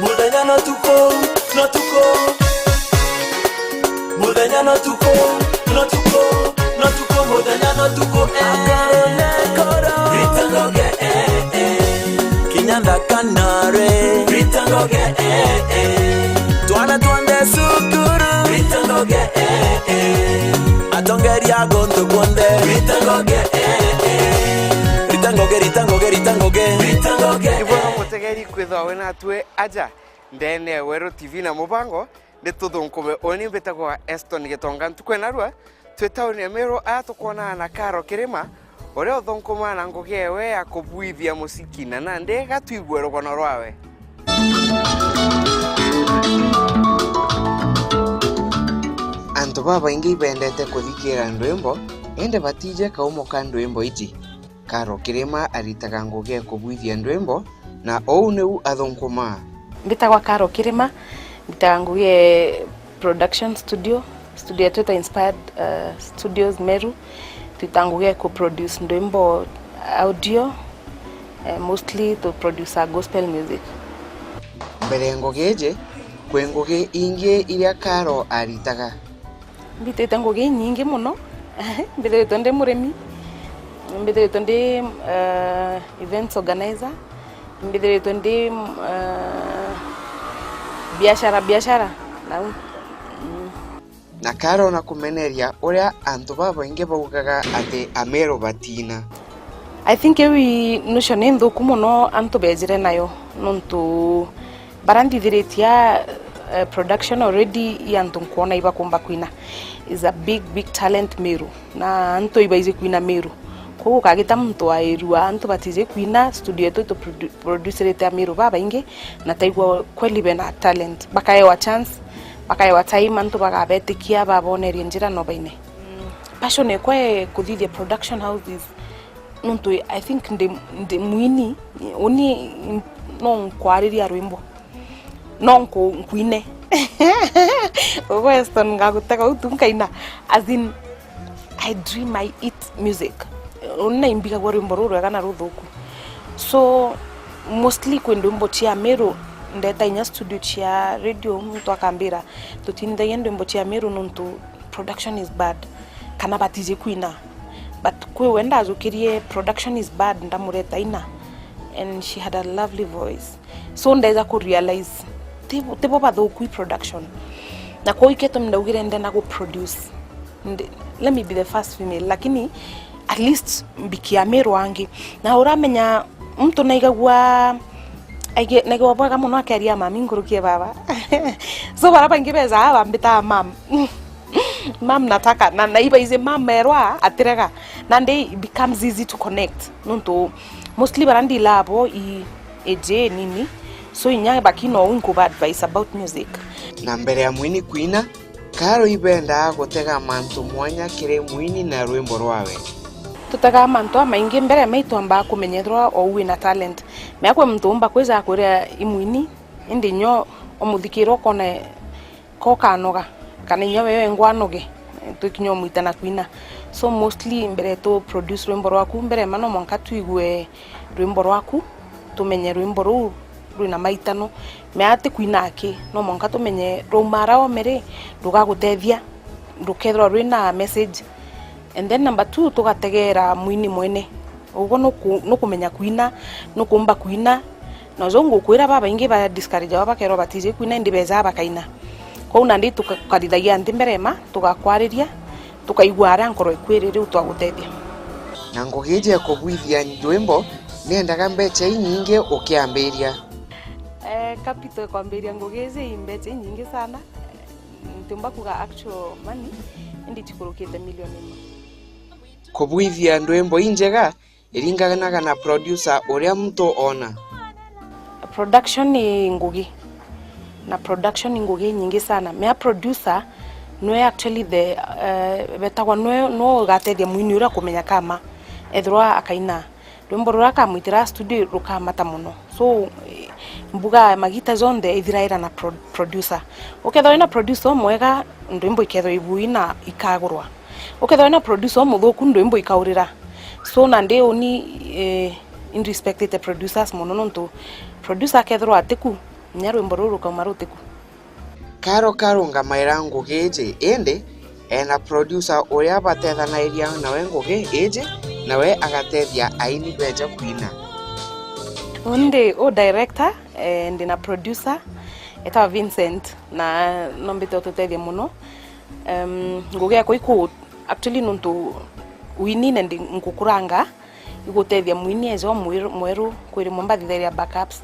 Muthenya no tuko muthenya no tuko muthenya no tuko Ritangoge Kinyanda kanare Ritangoge Tuana tuande sukuru Ritangoge Atongeri agonto kwande Ritangoge Ritangoge Ibona mutegeri kwitha wena atwe aja ndene Wero TV na mubango ndituthunkume oni mbetagwa Eston Gitonga ntukwena twetauni Emero atukona na Karo Kirima ore uthunkuma na ngugewe ya kubuithia musiki na nande gatwigwe rugono rwawe antu baba ingi bendete kuthikira ndwimbo ende batije kaumoka ndwimbo iji Karo Kirima aritaga nguge kubuithia ndwimbo na ou neu athunkuma mbitagwa Karo Kirima mbitaga nguge production studio Twita Inspired Studios Meru tutanguge ku produce ndwimbo audio mostly to produce gospel music mbere ngogeje kwe ngoge inge iria Karo aritaga mbitete ngoge nyingi muno mbitete nde muremi mbitete nde events organizer mbitete nde biashara na Karo na kumeneria uria antu baba inge baugaga ati Amero batina I think every notion nthuku muno antu bejire nayo nontu barandithiretia production already yantu kuona iba kumba kwina is a big talent Meru na antu iba ize kwina Meru ko kagita muntu airua antu batize kwina studio to producer eta Meru baba inge na taigwa kweli bena talent bakaewa chance bakaewa time antu bagabetikia baboneria njira no baine passion kwa kuthithia production houses nuntu I think ndi muini oni no kwariria rwimbo no nkuine Western ngagutaka utunkaina as in I dream I eat music onna imbika kwa rwimbo ruru kana ruthuku so mostly kwendumbo chia Meru ndeta inya studio chia radio mtu akambira tutinda yendumbo chia Meru nuntu production is bad kana batize kuina but kwe wenda azukirie production is bad ndamureta ina and she had a lovely voice so ndeza ku realize tipo bathuku production na kwa iketo mndawire ndena go produce let me be the first female lakini at least mbikia Meru wangi na uramenya mtu naigagwa nagwa bwaga muno akaria mami ngurukie baba so baraba ngibeza aba mbita mam nataka na naiba ize mam erwa atirega nande it becomes easy to connect nonto mostly barandi labo eje nini so inya bakino unkuba advice about music na mbere ya mwini kwina Karo ibenda gutega mantu mwanya kire mwini na rwimbo rwawe tutaga mantu amaingi mbere maitu amba kumenyerwa o wina talent meakwe mtu umba kweza kuria imwini indi nyo omuthikiro kone ko kanoga kana nyo wewe ngwanoge tukinyo muitana kwina so mostly mbere to produce rwimbo rwaku mbere mano monka tuigwe rwimbo rwaku tumenye rwimbo ru rwina maitano meate kwina ake no monka tumenye rumara o mere rugagutethia rukethro rwina message and then number 2 tugategera mwini mwene ugo no kumenya kwina no kumba kwina no zongo kwira baba ingi ba discourage baba kero batize kwina ndi beza bakaina ko unandi tukarithagia ndi mberema tugakwariria tukaigwara nkoro ikwirire utwagutethia na ngogeje ya kubuithia ndwimbo nendaga mbeche nyingi ukiambiria capital kwambiria ngogeje imbeche nyingi sana ntumba kuga actual money ndi chikurukite milioni kubuithia ndwimbo injega iringanaga na producer uria mtu ona production ni ngugi na production ni ngugi nyingi sana mea producer no actually the betagwa no gatethia mwini ura kumenya kama ethwa akaina rwimbo ruraka mwitira studio rukamata muno so mbuga magita zonde ithiraira na producer ukethwa na producer mwega ndwimbo ikethwa ibuina ikagurwa ukethwa na producer muthuku ndwimbo ikaurira so nande oni in respect the producers muno nonto producer kethwa atiku nyaro imbororo ka marutiku Karo karunga maira ngugi iji indi ena producer uria batethanagiria nawe ngugi iji nawe agatethia aini beja kuina. Onde o director ndina producer eta Vincent na nombito tutethia muno ngugi yakwa iku actually nuntu winine ndi ngukuranga igutethia mwini ezo mweru kwiri mumbathitheria backups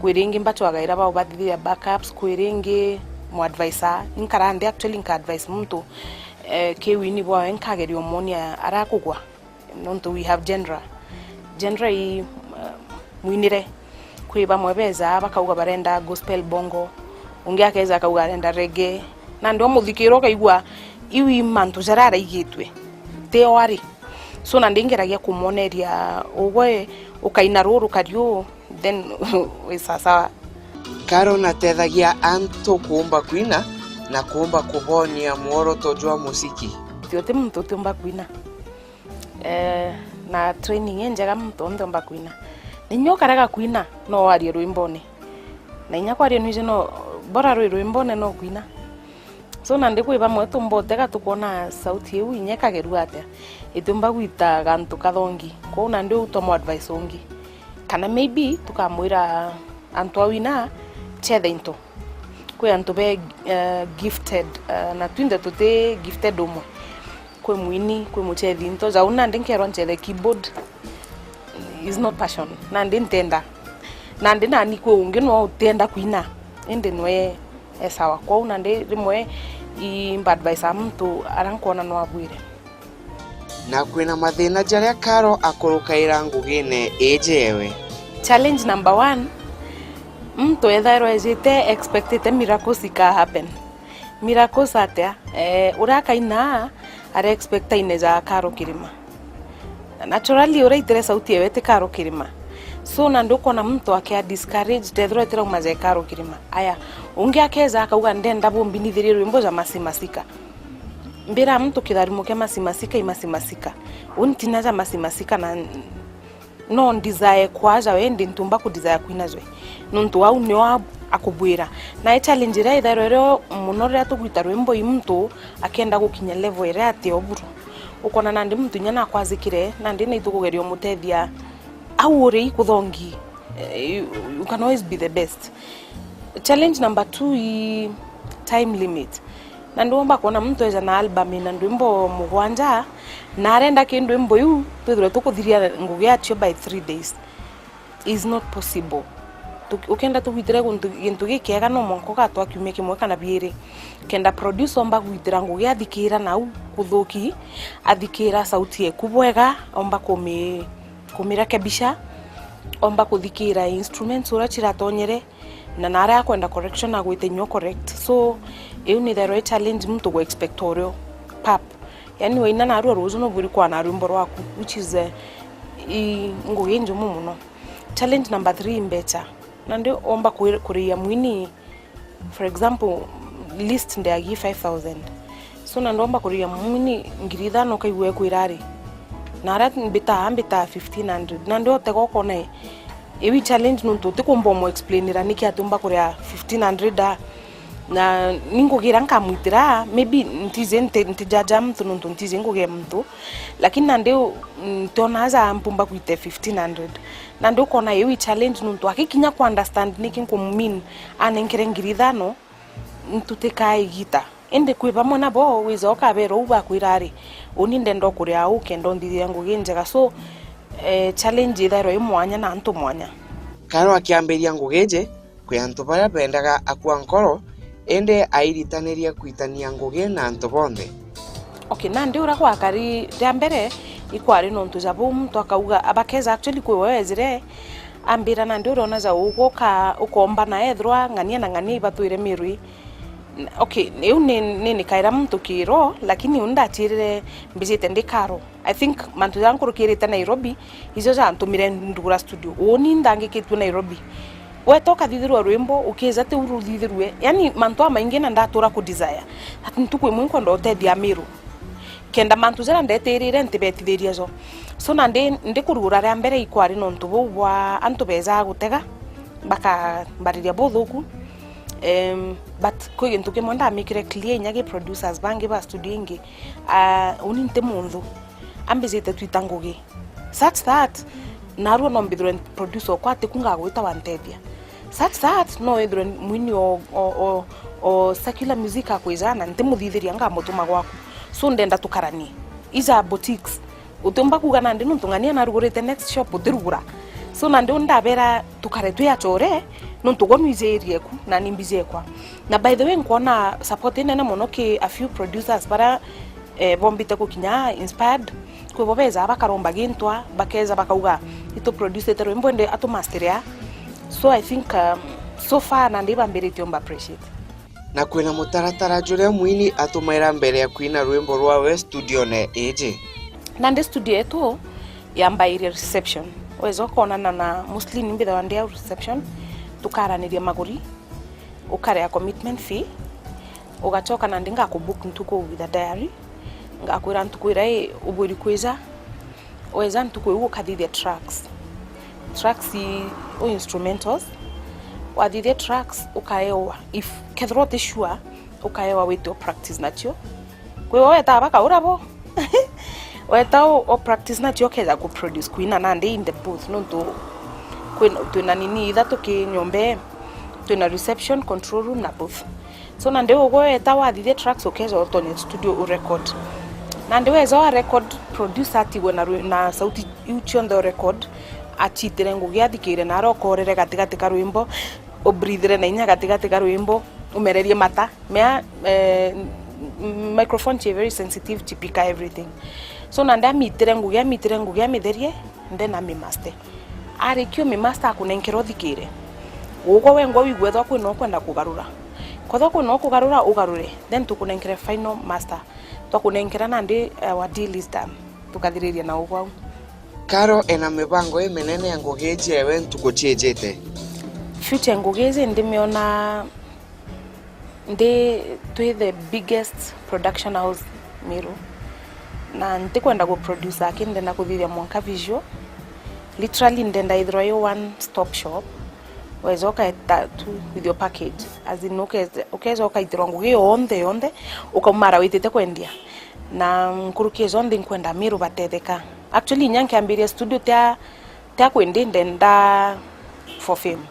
kwiringi mbatwagaira ba ubathitheria backups kwiringi mu advisor inkarande actually inka advice muntu ke wini bwa enkagerio monia arakugwa nuntu we have genre I mwinire kwiba mwebeza bakauga barenda gospel bongo ungi akeza akauga arenda reggae na ndio muthikiro kaigwa iwi mantu jarara igitwe teori so na ndingeragia kumoneria ugwe ukaina ruru kario then we sasa Karo natethagia antu kuumba kuina na kuumba kubonia muoroto jwa musiki. tiote muntu tumba kuina na training njega muntu ndomba kuina ninyokaraga kuina no warie rwimbone na inya kwarie nuje no bora rwimbone no kuina so na ndikwiba mwetu mbotega tukona sauti eu inyekageru atia itumba gwita gantu kathongi ko na ndio utomo advice ongi kana maybe tukamwira antu awina chethe into kwe antu be gifted na twinde tote gifted umwe kwe mwini kwe muchethi into za una ndinkerwa chethe keyboard is not passion na ndintenda na ndina ni kwe ungi no utenda kuina ende nwe esawa kwa una ndi rimwe I advice mtu arankona no abwire na kwina mathina jaria Karo akurukaira ngugine ejewe. Challenge number 1 mtu ethairo ejete expected miracles ika happen miracles atia urakaina are expect ineja Karo Kirima naturally uraitere sauti yewete Karo Kirima so na nduko na mtu akia discourage tethro etera umaje Karo Kirima aya ungi akeza akauga ndenda bombi nithirie rwimbo za masimasika mbira mtu kidharimo kia masimasika imasimasika untina za masimasika na no desire kwaja wende ntumba ku desire kuinazwe nuntu au nyo akubwira na challenge ira itharero munore atugwita rwimbo imtu akenda gukinya level ira ati oburu ukona na ndi mtu nyana kwazikire na ndi na itukugerio mutethia au uri ikuthongi you can always be the best. Challenge number 2 I time limit na ndomba kuona mtu eza na album na ndwimbo mugwanja na arenda kindwimbo yu twithire tukuthiria ngugi atio by 3 days is not possible. Ukenda tugwitire gintu gikiega no monko gatwa akiumia kimwe kana biiri kenda producer omba gwitira ngugi athikira nau kuthuki athikira sauti ekubwega omba kumirekebisha omba kuthikira instruments ura chiratonyere na nara kwenda correction na gwite nyo correct so eu ni the right challenge mtu go expect oryo pap yani we ina naru rozo no buri kwa naru mboro waku which is ngugi njumu muno. Challenge number 3 mbecha na ndio omba kuria mwini for example list ndagi 5000 so na ndomba kuria mwini ngiri no kaigwe kwirari na rat mbita 1500 na ndio tego kona ewi challenge nuntu tikumbo mo explainira niki atumba kuria 1500 na ningugira nkamwitira maybe ntize ntijaja mtu nuntu ntize nguge mtu lakini na ndio tonaza mpumba kuite 1500 na ndio kona ewi challenge nuntu akikinya ku understand niki nkumin anenkere ngiri thano ntutekai gita ende kwiba mona bo wizoka bero uba kwirari uninde ndo kuria au kendo ndithia ngugi njega so challenge itharo imwanya na antu mwanya. Karo akiambiria ngugeje kwi antu baria bendaga akua nkoro ende airitaniria kuitania ngugi na antu bonthe. Okay na ndi ura kwa kari rya mbere ikwari no ntu jabo mtu akauga abakeza actually kwewezire ambira na ndi urona za ugoka ukomba na ethwa ngania na ngania batwire mirui. Okay eu ni kaira mtu kiro lakini undatirire mbizite ndi Karo. I think mantu yangu rukirite Nairobi izo za antumire ndugura studio oni ndange kitu Nairobi wetoka thithirwa rwimbo ukeza te uruthithirwe yani mantu amaingi na ndatura ku desire ati ntukwe mwinko ndo tethia miru kenda mantu zera ndetirire ntibetithiria so na ndi kurugura rya mbere ikwari no ntubu wa antu beza gutega baka bariria bothuku but kwi gintu kimwe ndamikire clear nyage producers bangi ba studio ingi uninte mundu ambizite twita ngugi such that naruo no mbithire producer kwate kunga gwita wantethia such that no ithire mwini o secular music akwizana ntimuthithiria ngamutuma gwaku so ndenda tukaranie iza boutiques utumba kugana ndi nuntungania na rugurite next shop utirugura so na ndio ndabera tukaretu ya chore nuntugomizerie ku na nimbizekwa na by the way nkona support nene muno ki a few producers bara bombite kukinya inspired kwe bobeza bakaromba gintwa bakeza bakauga ito produce tero mbonde ato masteria so I think so far na ndiba mbere tiomba appreciate na kwina mutaratara juria mwini atumaira mbere ya kwina rwimbo rwawe studio ne eje na ndi studio yetu yambaire reception wezo konana na mostly nimbitha wandia reception tukaraniria maguri ukarea commitment fee ugachoka na ndinga kubook ntuko with a diary ngakwira ntukwira uburi kweza weza ntukwe ukathithia tracks o instrumentals wathithia tracks ukaewa if kethrote sure ukaewa with your practice nacho kwewe weta baka urabo weta o practice nacho keza ku produce kuina na ndi in the booth nonto kwena nini thato ki nyombe twina reception control room na booth so na ndio weta wathithia tracks ukeza otonye studio u record na ndio weza record producer ati na sauti uchi on the record achitire ngugi athikire na rokorere gatigati ka rwimbo obreathere na inya gatigati ka rwimbo umererie mata mea microphone is very sensitive to pick everything so na nda mitire ngugi amitherie then ami master arikio mi master akunenkero thikire ugo wengo wigwetho kwino kwenda kugarura kotho kwino kugarura ugarure then tukunenkere final master tukunenkera na ndi our deal is done tukathiriria na ugo Karo ena mibango menene ya ngugeji ewe ntukuchiejete future ngugeji ndimiona ndi the biggest production house Meru na ndikwenda go producer akinde na kuthithia mwanka visual literally ndenda ithroyo one stop shop wezoka tu with your package as in ukeza ukaithira ngugi yonde ukamara witite kwendia na nkurukie zonde nkwenda Meru batetheka actually nyanke ambiria studio ta kwende ndenda for fame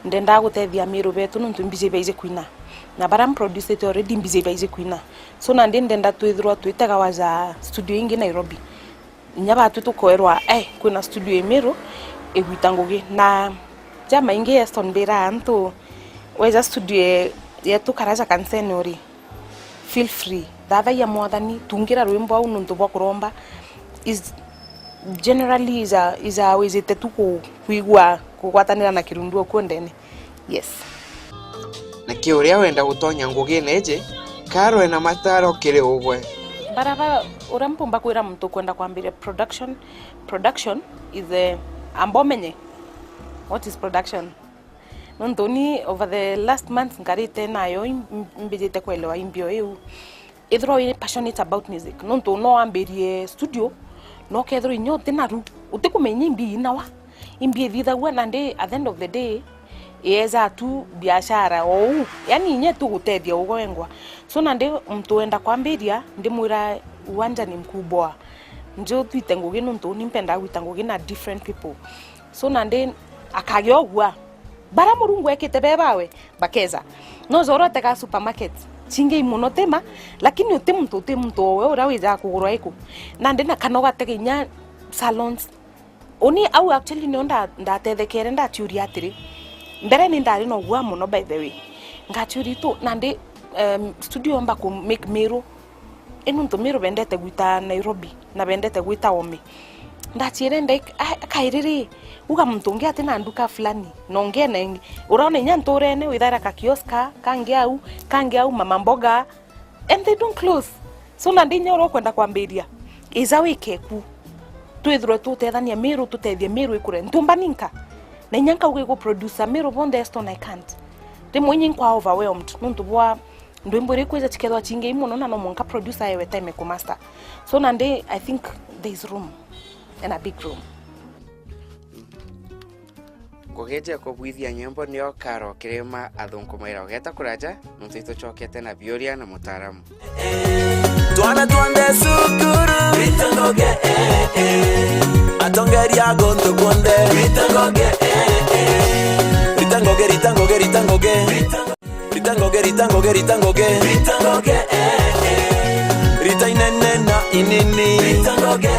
ndenda gutethia Meru betu nuntu mbize baize kuina na baram producer it already mbize baize kuina so na ndenda twithirwa twitaga waza studio ingi Nairobi nyaba tutukoerwa kuna studio e Meru egwitangugi na jama ingi Eston Bera antu weza studio yetu karaja kansenori feel free dava ya mwathani tungira rwimbo au nuntu bwa kuromba is generally is a wizite tuko kuigwa kugwatanira na kirundu kwendene yes na kiuria wenda gutonya ngugi neje Karo ena mataro kire ugwe baraba urampumba kwira muntu kwenda kwambira production is a ambomenye what is production nondoni over the last month ngarite nayo mbijete kwelewa imbio eu ithro passionate about music nonto no amberie studio no kethro inyote naru utikumenya imbi inawa imbi thithagwa na ndi at the end of the day yeza tu biashara yani nye tu gutethia ugwengwa so na ndi mtu enda kwambiria ndi mwira uwanja ni mkubwa njo twite ngugi nonto nimpenda gwita ngugi na different people so na ndi akagiogwa bara murungu ekite bebawe bakeza no zorote ka supermarket chinge imunotema lakini utemto we urawiza kugurwa iku na ndina kanoga tegenya salons oni au actually nonda ndatethekere ndachuri atiri mbere ni ndari no gwa muno by the way ngachuri tu na ndi studio mba ku make Meru enunto Meru bendete gwita Nairobi na bendete gwita Ome ndachire ndai kairiri uga mtungi ati na nduka fulani nonge na uraona nyantorene withara ka kioska kange au mama mboga and they don't close so na ndinya ro kwenda kwambiria iza wikeku twithro tutethania Meru tutethia Meru ikure ntumbaninka na nyanka uge producer Meru bonde Eston I can't ndimwenyi nkwa overwhelmed nuntu bwa ndwembore kweza chikethwa chinge imuno na no monka producer ewe time ku master so na ndi I think there is room and a big room Kugeja kubwithia nyimbo nio Karo Kirima athunkumaira ugeta kuraja nuntu tuchokete na bioria na mutaaramu. Twana twande sukuru Ritangoge Atongeria gondo kwonde Ritangoge Ritangoge Ritangoge Ritangoge Ritangoge Ritangoge Ritangoge Ritangoge Ritainene na inini Ritangoge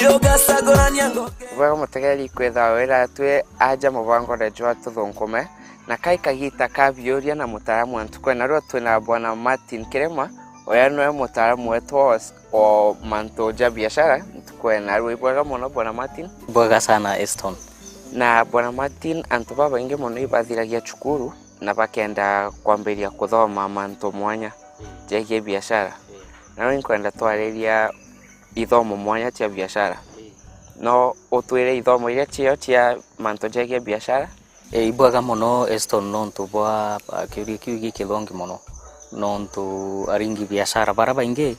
Yoga sagora nyango Wega mutegeri kwetha wira twe aja mubango rejwa tuthunkume na kai kagita ka bioria na mutaaramu antukwe na ro twina bwana Martin Kirima oya no mutaaramu wetu o manto ja biashara ntukwe na ro ibwaga muno bwana Martin. Bwaga sana Eston. Na bwana Martin antu baba inge muno ibathiragia cukuru na bakenda kwambiria kuthoma manto mwanya jegie biashara. Na nkwenda twariria ithomo mwanya cia biashara. No utwire ithomo iria cia manto jegie biashara. Ibwaga muno Eston nontu bwa kiuri kilongi muno. Nontu aringi biashara baraba inge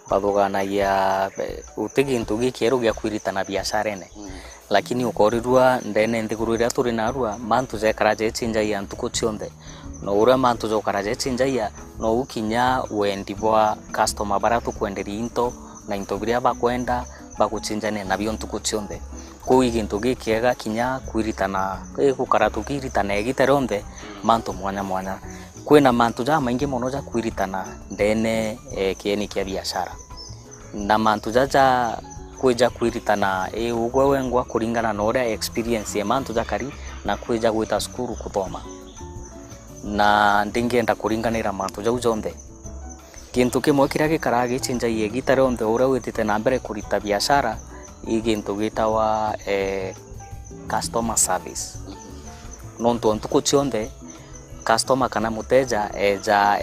bathoganagia utigintu gikieru gya kwiritana biashara ene. Lakini ukorirwa ndene nthigurira turi narua mantu zekaraje chinjaia ntuko cionthe no ura mantu zokaraje chinjaia no ukinya wendi bwa customer bara tukwenderia into na into biria bakwenda baguchinjane na bio ntuko cionthe ko igintu gikiega kinya kwiritana gukara tukiritana egiteronde mantu mwanya mwanya kwina mantu ja maingi muno ja kwiritana ndene kieni kia biashara na mantu jaja kweja kwiritana ugwe wengwa kuringana na ora experience ya mantu jakari na kweja gwita skuru kuthoma na ndingenda kuringanira mantu jau jonde kintu kimwe kiria gikara gichinja ye gitaronde ora witite na mbere kurita biashara igintu gitawa customer service nontu ntuko chionde customer kana muteja eja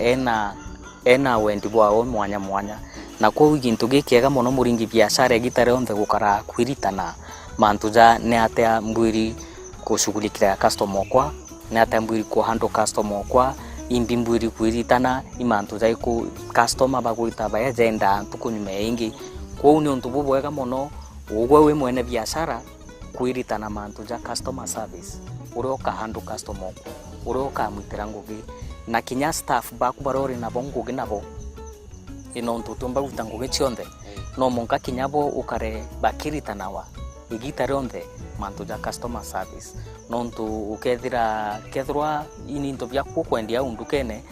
ena wendi bwao mwanya mwanya na kwa igintu gikiega muno muringi biashara gitaronde gukara kwiritana mantu ja ne atia mbwiri kushugulikira customer kwa ne atia mbwiri ku handle customer kwa imbi mbwiri kwiritana imantu ja ku customer bagwita ba agenda tukunyume ingi kwa uni untu bubwega muno ugwe we mwene biashara kwiritana mantu ja customer service uroka handle customer uroka mwitira ngugi na kinya staff baku barori na bongugi nabo ino ntutumba gutanguge chionde no monka kinyabo ukare bakiritana wa igitaronde mantu ja customer service nontu ukethira kethwa ini nto bya kwendia undukene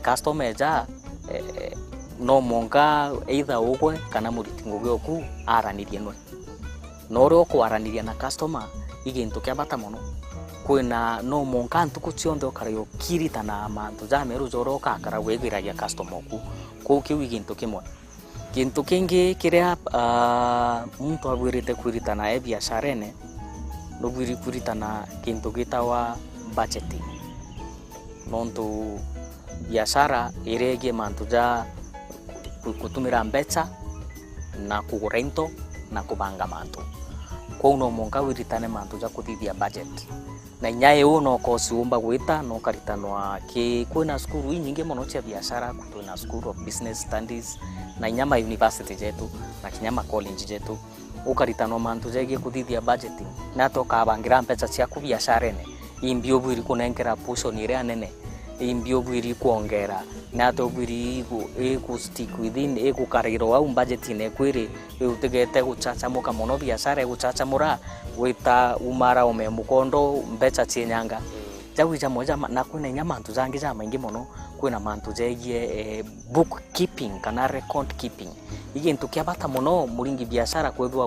customer ja no monka either ugwe kana muritinguge oku aranirie nwe no ro ko araniria na customer igintu kya bata muno kwina no monka ntuko chionde ukare yo kiritana mantu ja meru joro ka kara wegiragia customer oku ko kiwigintu kimwe kintu kingi kiria muntu agwirite kwiritana biashara ene no gwiri kwiritana kintu gitawa budgeting nontu biashara irege mantu ja kutumira mbeca na kugura into na kubanga mantu ko uno monka wiritane mantu ja kuthithia budget na nyaye uno ko siumba gwita no karitanwa ki kwina skuru nyingi muno cia biashara kutuna school of business studies na nyama university jetu na kinyama college jetu ukaritanwa mantu jege kuthithia budgeting na toka bangira mpecha cia ku biashara ene imbio bwiri kunenkera portion ire anene imbio bwiri kuongera na to bwiri ku stick within kukariro au budget ine kwiri utegete guchacha muka muno biashara guchacha mura wita umara mukondo mbecha chienyanga jawija moja na kuna nyama mantu zangi za maingi muno kuna mantu jegie bookkeeping kana record keeping igintu kia bata muno muringi biashara kwethwa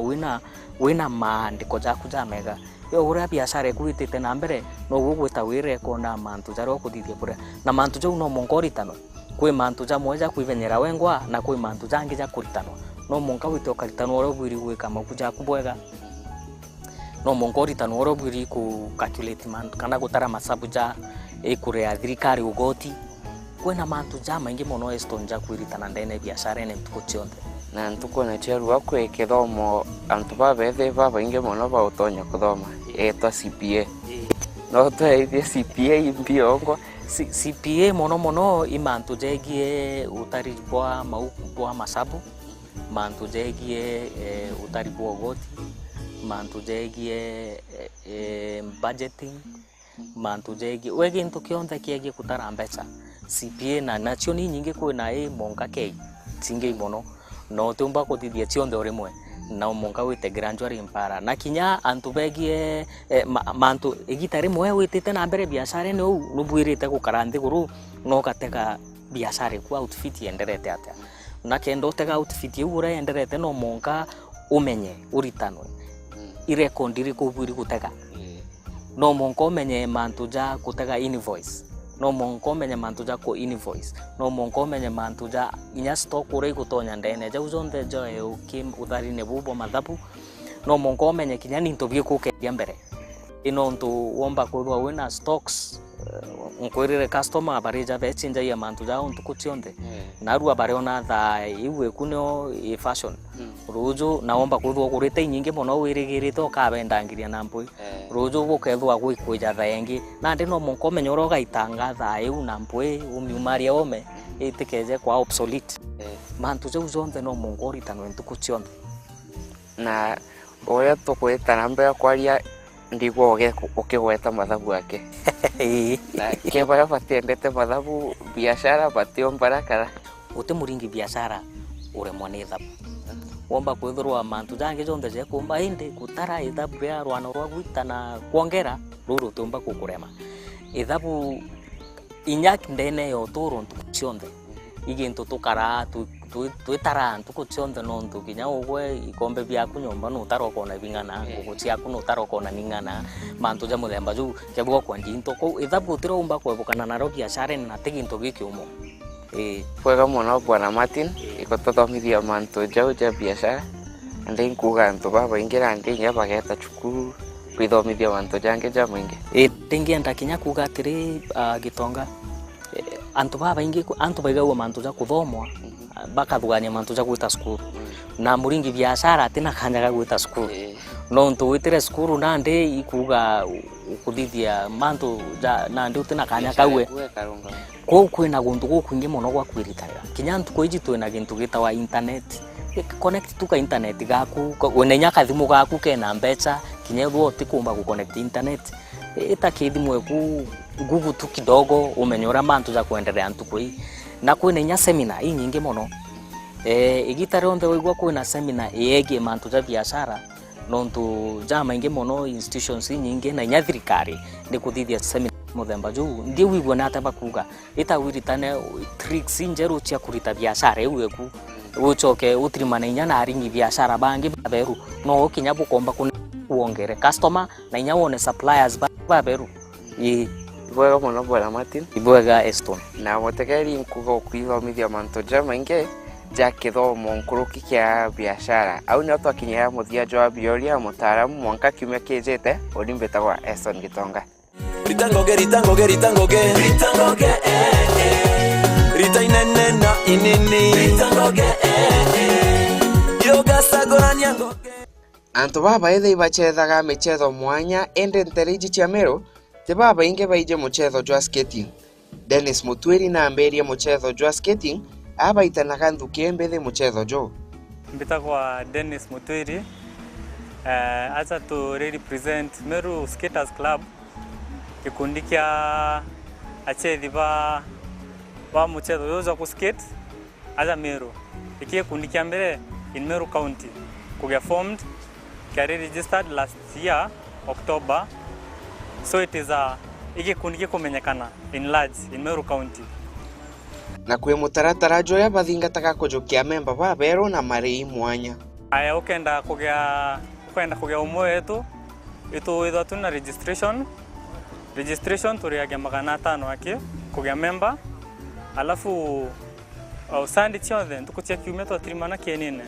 wina maandiko jaku ja mega yo ura biashara kuitite na mbere no gugwita wire kona mantu jaro kuthithia bure na mantu jo no mongoritano kwe mantu ja moja kuivenyera wengwa na kwe mantu jangi ja kuritano no monka wito karitano oro bwiri gwika makuja kubwega no mongoritano oro bwiri ku calculate mantu kana gutara masabu ja kurea thirikari ugoti kwena mantu ja maingi muno estonja kwiritana ndene biashara ene ntuko chionde na ntuko na cheru akwe kithomo antu babethe baba inge muno ba utonya kuthoma etwa CPA no twaithie CPA imbiongo CPA mono imantu jegie utaribwa masabu mantu jegie utaribwa goti mantu jegie budgeting, mantu jegie wegi into kionthe kiegie kutara mbeca CPA na nacio ni nyingi kwina monka ke tinge mono no tumba kuthithia cionthe urimwe na monka wite gradually impara na kinya antu begie mantu igitari mwe witite na mbere biashara ni u nubwirite gukara nthiguru no gateka biashara ku outfit yenderete atia na kendo tega outfit ure yenderete no monka umenye uritanwe irekondiri kubwiri gutega no monka umenye mantu ja gutega invoice no monka umenye mantu ja ko invoice no monka umenye mantu ja inya stock ure gutonya ndene ja uzonde joe ukim udari ne bubo mathabu no monka umenye kinya ni ntobie kukeria mbere ino ntu womba kuthwa wina stocks nkwirire customer barija bechinja ya mantu ja untuku tionde narua bariona tha iwe kunyo fashion rujo naomba kuthwa kurite nyingi muno wirigirite ukabendangiria na mpui rujo gukethwa gwikuja tha yengi na ndi no monko menyoro gaitanga tha iu na mpui umiumaria ome itikeje kwa obsolete mantu ja uzonde no monko ritanwe ntuku tionde na oya tukwita namba kwaria ndigwo ukigweta mathabu yake na kebara batendete mathabu biashara batio mbarakara uti muringi biashara ure mwane thabu womba kwithurwa mantu jange jonde je kumba inde kutara ithabu ya rwano rwa gwita na kuongera ruru tumba kukurema ithabu inyak ndene yo turu ntucionde igintu tukara twitara ntuku cionde no ntu kinya ugwe ikombe byaku nyomba no utarokona bingana guciaku no utarokona ningana mantu ja muthemba ju kebwo kwa ndinto ko ithabu tiromba kwebukana naro biashara na tiginto gikiumo kwega muno bwana Martin ikotothomithia mantu ja biashara ndi nkuga ntu baba ingira ndi nya bageta cukuru kwithomithia mantu jange ja mwingi tingienda kinya kuga atiri gitonga antu baba ingi antu baigawa mantu ja kuthomwa bakathugania mantu ja gwita skuru na muringi biashara atina kanyaga gwita skuru no ntu witire skuru na ndi ikuga ukuthithia mantu ja na ndi utina kanyaga we kwina guntu gukwingi muno gwa kwiritarira kinya ntu kwiji twina gintu gitawa internet connect tuka internet gaku wenenya kathimu gaku kena mbeca kinya gwo tikumba ku connect internet itakithimwe ku nguvu tu kidogo umenyora mantu za kuendelea ntukui na kwina nya seminar nyingi muno igitare onde wigwa kwina seminar yege mantu za biashara nontu jama ingi muno institutions nyingi na nya thirikari ndi kuthithia seminar muthemba ju ndi wigwa na taba kuga itawiritane tricks njeru cia kurita biashara eweku uchoke utrimana inya na aringi biashara bangi baberu no kinya bukomba kuongere customer na inya wone suppliers baberu ibwega muno bwana Martin ibwega Eston na mutegeri nkugo kwithomithia mantu ja maingi ja kithomo nkuruki kia biashara au ni oto akinya muthia jwa bioria mutaaramu mwanka kiumia kijete olimbetagwa Eston Gitonga ritangoge rita inene na inini ritangoge yoga sagorania ngoge antu baba ethe ibachethaga michetho mwanya ende nteriji cia Meru te baba inge baije muchetho jwa skating Dennis Mutwiri na amberia muchetho jwa skating abaitanaga nthuki mbethe muchetho jo mbitagwa Dennis Mutwiri acha to represent Meru Skaters Club kikundi kia achethi ba muchetho yoza ku skate acha Meru ikie kundi kia mbere in Meru County kugia formed carry registered last year October so it is iki kundi kumenyekana in large in Meru County na kwe mutaratara joya bathingataga kujukia member ba bero na mari mwanya aya ukenda kugia umwe wetu itu without tuna registration turiagia magana 5 aki kugia member alafu sandi chiothe ntukutia kiumia twatirimana kienene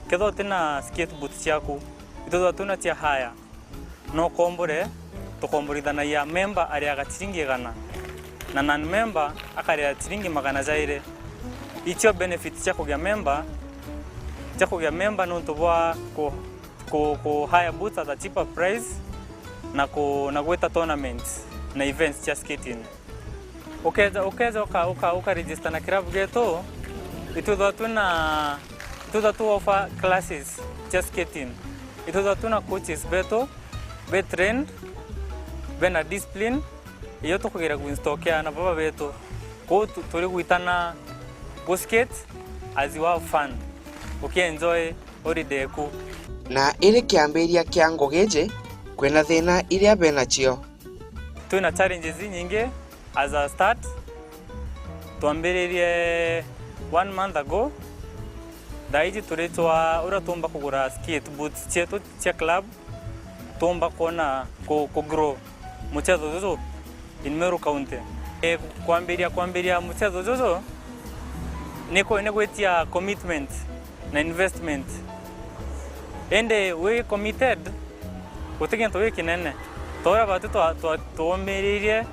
ketho tina skateboard ciaku itho tuna tia haya no kombore tukomborithanagia member aria gatiringi gana na non member akaria tiringi magana zaire icho benefit cia kugia member no tubwa ko haya boots at a cheaper price na gweta tournaments na events cia skating ukeza uka register na club geto itutho tu offer classes cia skating itoza tuna coaches beto be trained bena discipline iyo tukugira gwinstokea na baba beto ko turi guitana go skate as you have fun enjoy holiday ku na iri kiambiria kia Ngogeje kwena thina iria bena cio. Tuna challenges nyingi as a start. Tuambiririe 1 month ago daiji turetwa ura tumba kugura skate boots chetu cha club tumba kona ko grow mchezo zozo in Meru County. Kuambiria mchezo zozo niko negotia commitment na investment. Ende we committed utegento we kinene tora batu tuomiririe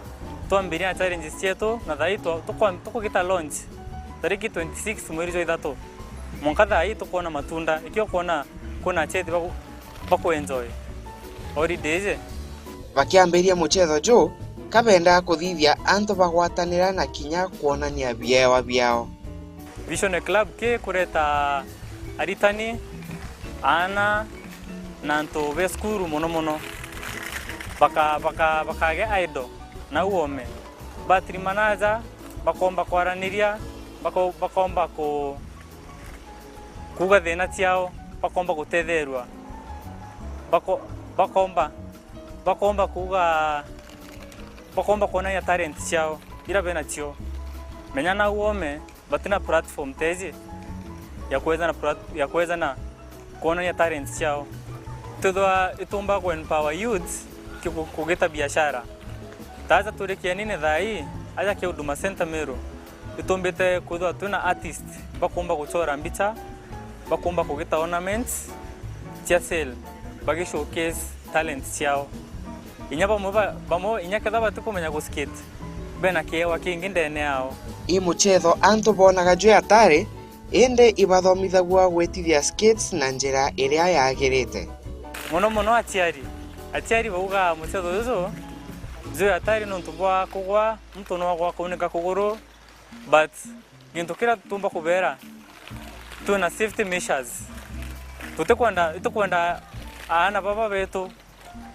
tuambiria challenges chetu na thai tuko kita launch tariki 26 mwezi wa 3 mwaka hii tukona matunda ikio kuna cheti bako enjoy holidays bakiambiria muchetho jo kabenda kuthithia antu bagwatanira na kinya kuonania biewa biao. Vision Club ke kureta aritani ana nanto veskuru mono baka ge aido na uome batri manaza bakomba kwaraniria bakomba kuga thina ciao bakomba guthetherwa bakomba kuona ya talent ciao ira bena cio menya na uome batina platform teji ya kuweza na kuona ya talent ciao tudwa itumba ku empower youth kugeta biashara taza turekia nini thai aja ke Huduma Center Meru itumbite kudwa tuna artist bakomba guchora mbicha bakomba kugeta ornaments cia sale bagi showcase talent ciao inyaba bamo inyaketha batukumenya go skate bena kewa kingi ndene yao. I muchetho antu bonaga jwe atare ende ibathomithagua gwetithia skates na njira iria yagirite mono atiari bauga muchetho zozo jwe atare no ntubwa kugwa mtu no gwa kunika kuguru but gintu kira tumba kubera tuna safety measures itukwenda ana baba betu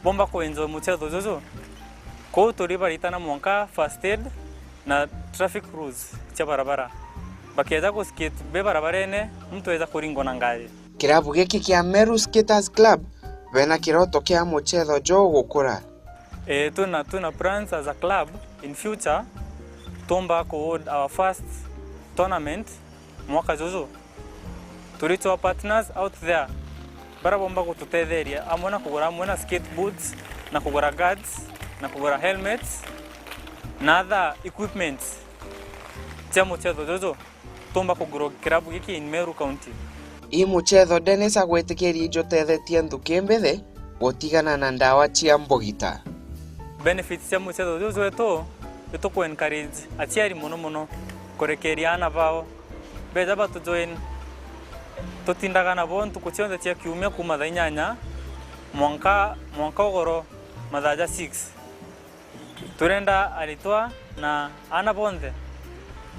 bomba kuenjoy muchetho zozo ko turibaritana monka first aid na traffic rules cha barabara bakieza ku skate be barabarene mtu aweza kuringo na ngari. Kirabu giki kia Meru Skaters Club bena kiroto kia muchetho jo gukura. Tuna plans as a club in future tomba ku hold our first tournament mwaka zozo. Turito partners out there bara bomba kututetheria amona kugura skate boots na kugura guards na kugura helmets na other equipments cha muchetho zozo tomba kugura kirabu giki in Meru County. I muchetho Dennis agwetikiria ijotethetie nthuki mbithe gutigana na ndawa cia mbogita. Benefits cha muchetho zozo eto ku encourage achiari mono kurekeria ana bao beja batu join tutindaga na bontu kuchionza cia kiumia kuma thaa 8 mwanka ogoro mathaja 6 turenda aritwa na ana bonde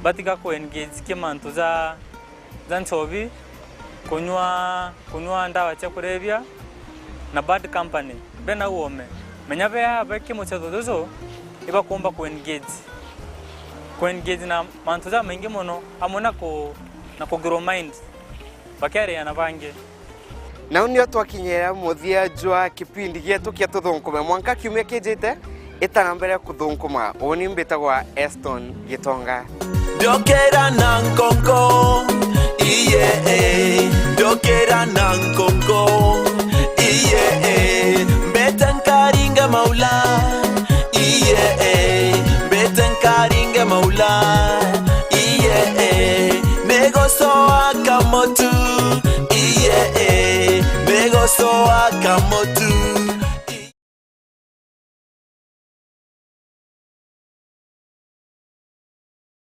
batika ku engage kimantu za nchobi kunywa ndawa cia kurebia na bad company bena uome menya bea baki muchetho zozo iba kumba ku engage na mantu za maingi mono amona na grow mind bakari ana bange na unio twakinyera muthia jwa kipindi gietu kia tuthunkuma mwanka kiumia kijite itana mbere kuthunkuma oni mbitagwa Eston Gitonga Dokera na nkonko dokera na nkonko betankaringa maula betankaringa maula megoso akamotu megoso akamotu